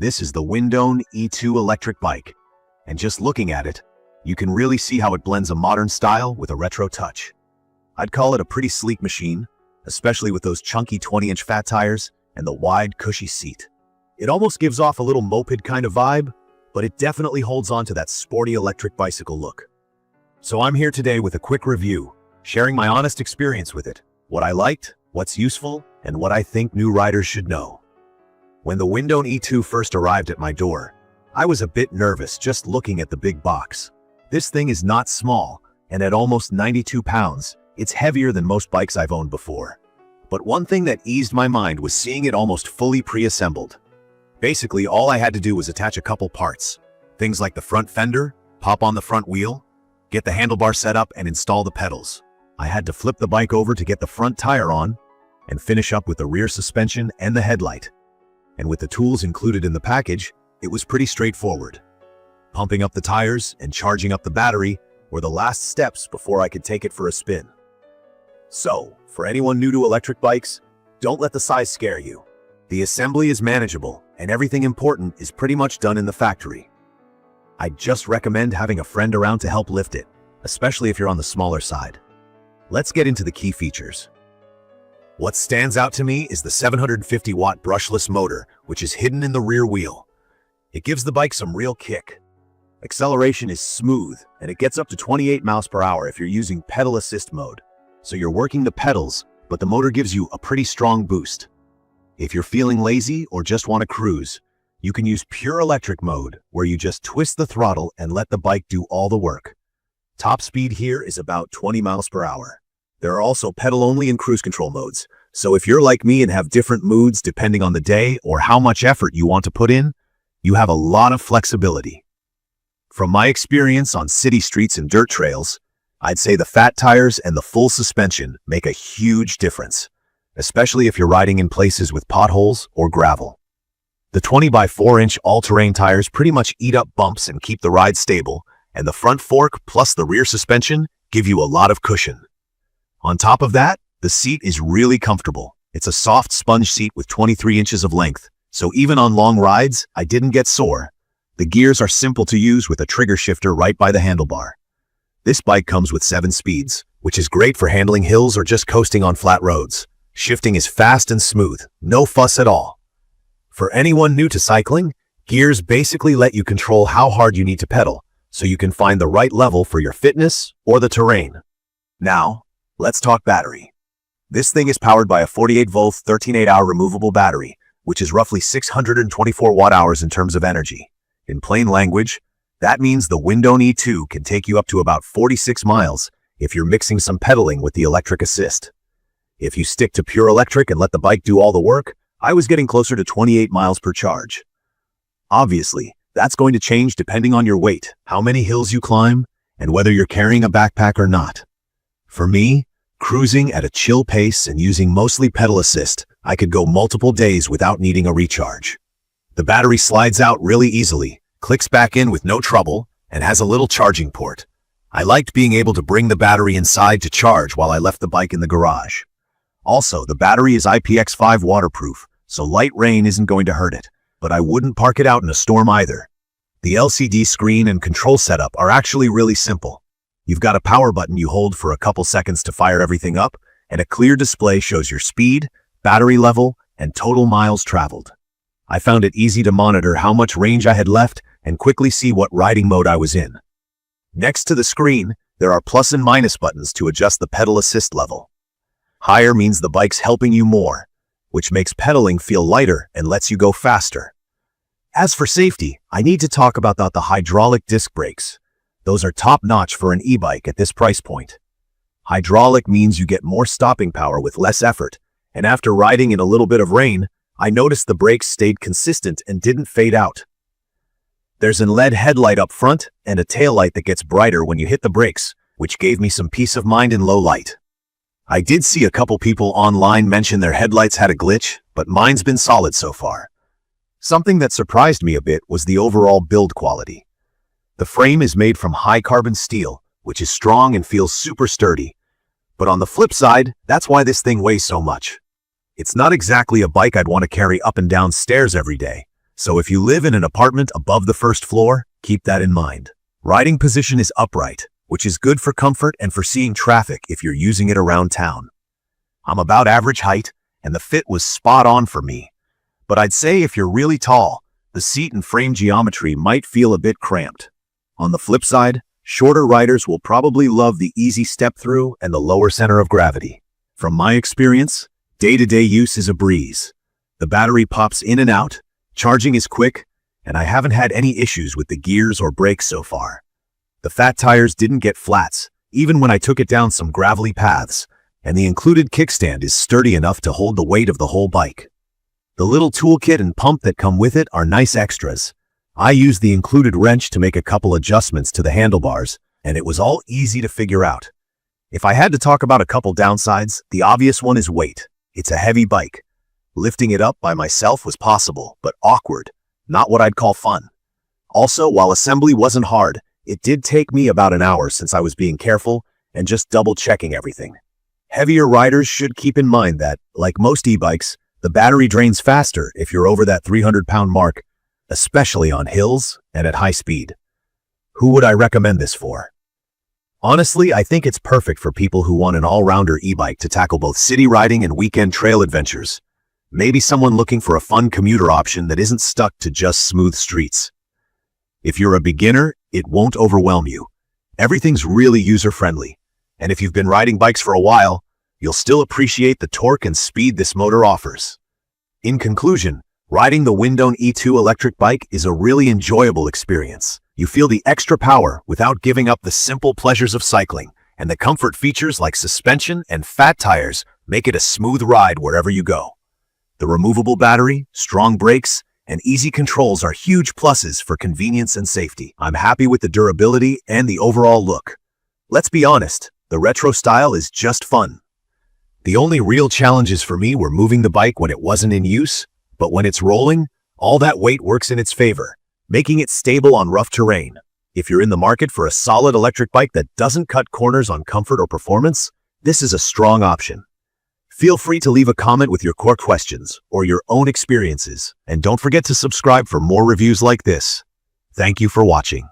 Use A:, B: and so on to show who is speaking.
A: This is the Windone E2 electric bike, and just looking at it, you can really see how it blends a modern style with a retro touch. I'd call it a pretty sleek machine, especially with those chunky 20-inch fat tires and the wide, cushy seat. It almost gives off a little moped kind of vibe, but it definitely holds on to that sporty electric bicycle look. So I'm here today with a quick review, sharing my honest experience with it, what I liked, what's useful, and what I think new riders should know. When the Windone E2 first arrived at my door, I was a bit nervous just looking at the big box. This thing is not small, and at almost 92 pounds, it's heavier than most bikes I've owned before. But one thing that eased my mind was seeing it almost fully pre-assembled. Basically, all I had to do was attach a couple parts. Things like the front fender, pop on the front wheel, get the handlebar set up, and install the pedals. I had to flip the bike over to get the front tire on, and finish up with the rear suspension and the headlight. And with the tools included in the package, it was pretty straightforward. Pumping up the tires and charging up the battery were the last steps before I could take it for a spin. So, for anyone new to electric bikes, don't let the size scare you. The assembly is manageable, and everything important is pretty much done in the factory. I'd just recommend having a friend around to help lift it, especially if you're on the smaller side. Let's get into the key features. What stands out to me is the 750-watt brushless motor, which is hidden in the rear wheel. It gives the bike some real kick. Acceleration is smooth, and it gets up to 28 miles per hour if you're using pedal assist mode. So you're working the pedals, but the motor gives you a pretty strong boost. If you're feeling lazy or just want to cruise, you can use pure electric mode, where you just twist the throttle and let the bike do all the work. Top speed here is about 20 miles per hour. There are also pedal-only and cruise control modes, so if you're like me and have different moods depending on the day or how much effort you want to put in, you have a lot of flexibility. From my experience on city streets and dirt trails, I'd say the fat tires and the full suspension make a huge difference, especially if you're riding in places with potholes or gravel. The 20 by 4-inch all-terrain tires pretty much eat up bumps and keep the ride stable, and the front fork plus the rear suspension give you a lot of cushion. On top of that, the seat is really comfortable. It's a soft sponge seat with 23 inches of length, so even on long rides, I didn't get sore. The gears are simple to use with a trigger shifter right by the handlebar. This bike comes with 7 speeds, which is great for handling hills or just coasting on flat roads. Shifting is fast and smooth, no fuss at all. For anyone new to cycling, gears basically let you control how hard you need to pedal, so you can find the right level for your fitness or the terrain. Now, let's talk battery. This thing is powered by a 48-volt 13.8-hour removable battery, which is roughly 624 watt-hours in terms of energy. In plain language, that means the Windone E2 can take you up to about 46 miles if you're mixing some pedaling with the electric assist. If you stick to pure electric and let the bike do all the work, I was getting closer to 28 miles per charge. Obviously, that's going to change depending on your weight, how many hills you climb, and whether you're carrying a backpack or not. For me, cruising at a chill pace and using mostly pedal assist, I could go multiple days without needing a recharge. The battery slides out really easily, clicks back in with no trouble, and has a little charging port. I liked being able to bring the battery inside to charge while I left the bike in the garage. Also, the battery is IPX5 waterproof, so light rain isn't going to hurt it, but I wouldn't park it out in a storm either. The LCD screen and control setup are actually really simple. You've got a power button you hold for a couple seconds to fire everything up, and a clear display shows your speed, battery level, and total miles traveled. I found it easy to monitor how much range I had left and quickly see what riding mode I was in. Next to the screen, there are plus and minus buttons to adjust the pedal assist level. Higher means the bike's helping you more, which makes pedaling feel lighter and lets you go faster. As for safety, I need to talk about the hydraulic disc brakes. Those are top-notch for an e-bike at this price point. Hydraulic means you get more stopping power with less effort, and after riding in a little bit of rain, I noticed the brakes stayed consistent and didn't fade out. There's an LED headlight up front and a taillight that gets brighter when you hit the brakes, which gave me some peace of mind in low light. I did see a couple people online mention their headlights had a glitch, but mine's been solid so far. Something that surprised me a bit was the overall build quality. The frame is made from high-carbon steel, which is strong and feels super sturdy. But on the flip side, that's why this thing weighs so much. It's not exactly a bike I'd want to carry up and down stairs every day, So if you live in an apartment above the first floor, keep that in mind. Riding position is upright, which is good for comfort and for seeing traffic if you're using it around town. I'm about average height, and the fit was spot on for me. But I'd say if you're really tall, the seat and frame geometry might feel a bit cramped. On the flip side, shorter riders will probably love the easy step-through and the lower center of gravity. From my experience, day-to-day use is a breeze. The battery pops in and out, charging is quick, and I haven't had any issues with the gears or brakes so far. The fat tires didn't get flats, even when I took it down some gravelly paths, and the included kickstand is sturdy enough to hold the weight of the whole bike. The little toolkit and pump that come with it are nice extras. I used the included wrench to make a couple adjustments to the handlebars, and it was all easy to figure out. If I had to talk about a couple downsides, the obvious one is weight. It's a heavy bike. Lifting it up by myself was possible, but awkward, not what I'd call fun. Also, while assembly wasn't hard, it did take me about an hour since I was being careful and just double-checking everything. Heavier riders should keep in mind that, like most e-bikes, the battery drains faster if you're over that 300-pound mark, especially on hills and at high speed. Who would I recommend this for? Honestly, I think it's perfect for people who want an all-rounder e-bike to tackle both city riding and weekend trail adventures. Maybe someone looking for a fun commuter option that isn't stuck to just smooth streets. If you're a beginner, it won't overwhelm you. Everything's really user-friendly. And if you've been riding bikes for a while, you'll still appreciate the torque and speed this motor offers. In conclusion, riding the Windone E2 electric bike is a really enjoyable experience. You feel the extra power without giving up the simple pleasures of cycling, and the comfort features like suspension and fat tires make it a smooth ride wherever you go. The removable battery, strong brakes, and easy controls are huge pluses for convenience and safety. I'm happy with the durability and the overall look. Let's be honest, the retro style is just fun. The only real challenges for me were moving the bike when it wasn't in use, but when it's rolling, all that weight works in its favor, making it stable on rough terrain. If you're in the market for a solid electric bike that doesn't cut corners on comfort or performance, this is a strong option. Feel free to leave a comment with your core questions or your own experiences, and don't forget to subscribe for more reviews like this. Thank you for watching.